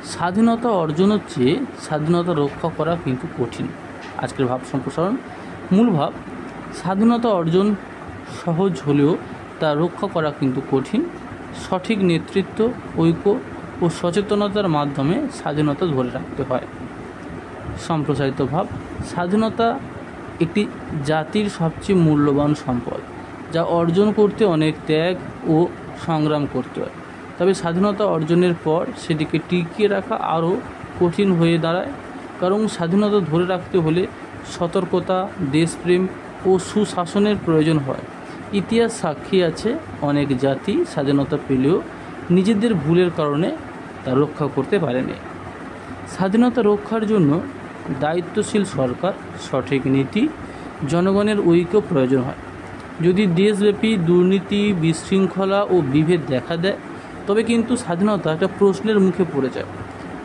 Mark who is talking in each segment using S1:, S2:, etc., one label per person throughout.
S1: স্বাধীনতা অর্জনের চেয়ে স্বাধীনতা রক্ষা করা কিন্তু কঠিন। আজকের ভাব সম্প্রসারণ। মূল ভাব, স্বাধীনতা অর্জন সহজ হলেও তা রক্ষা করা কিন্তু কঠিন। সঠিক নেতৃত্ব, ঐক্য ও সচেতনতার মাধ্যমে স্বাধীনতা ধরে রাখতে হয়। সম্প্রসারিত ভাব, স্বাধীনতা একটি জাতির সবচেয়ে মূল্যবান সম্পদ, যা অর্জন করতে অনেক ত্যাগ ও সংগ্রাম করতে হয়। তবে স্বাধীনতা অর্জনের পর সেটিকে টিকিয়ে রাখা আরও কঠিন হয়ে দাঁড়ায়, কারণ স্বাধীনতা ধরে রাখতে হলে সতর্কতা, দেশপ্রেম ও সুশাসনের প্রয়োজন হয়। ইতিহাস সাক্ষী আছে, অনেক জাতি স্বাধীনতা পেলেও নিজেদের ভুলের কারণে তা রক্ষা করতে পারেনি। স্বাধীনতা রক্ষার জন্য দায়িত্বশীল সরকার, সঠিক নীতি, জনগণের ঐক্য প্রয়োজন হয়। যদি দেশব্যাপী দুর্নীতি, বিশৃঙ্খলা ও বিভেদ দেখা দেয়, তবে কিন্তু স্বাধীনতা একটা প্রশ্নের মুখে পড়ে যায়।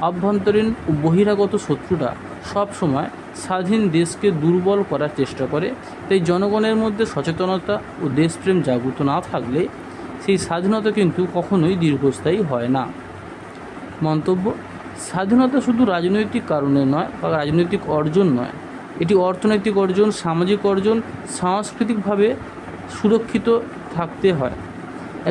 S1: আভ্যন্তরীণ ও বহিরাগত শত্রুরা সব সময় স্বাধীন দেশকে দুর্বল করার চেষ্টা করে। তাই জনগণের মধ্যে সচেতনতা ও দেশপ্রেম জাগ্রত না থাকলে সেই স্বাধীনতা কিন্তু কখনোই দীর্ঘস্থায়ী হয় না। মন্তব্য, স্বাধীনতা শুধু রাজনৈতিক কারণে নয় বা রাজনৈতিক অর্জন নয়, এটি অর্থনৈতিক অর্জন, সামাজিক অর্জন, সাংস্কৃতিকভাবে সুরক্ষিত থাকতে হয়।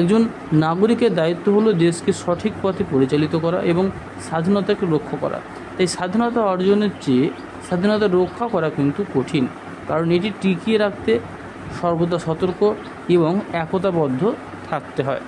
S1: একজন নাগরিকের দায়িত্ব হলো দেশকে সঠিক পথে পরিচালিত করা এবং স্বাধীনতাকে রক্ষা করা। তাই স্বাধীনতা অর্জনের চেয়ে স্বাধীনতা রক্ষা করা কিন্তু কঠিন, কারণ এটি টিকিয়ে রাখতে সর্বদা সতর্ক এবং একতাবদ্ধ থাকতে হয়।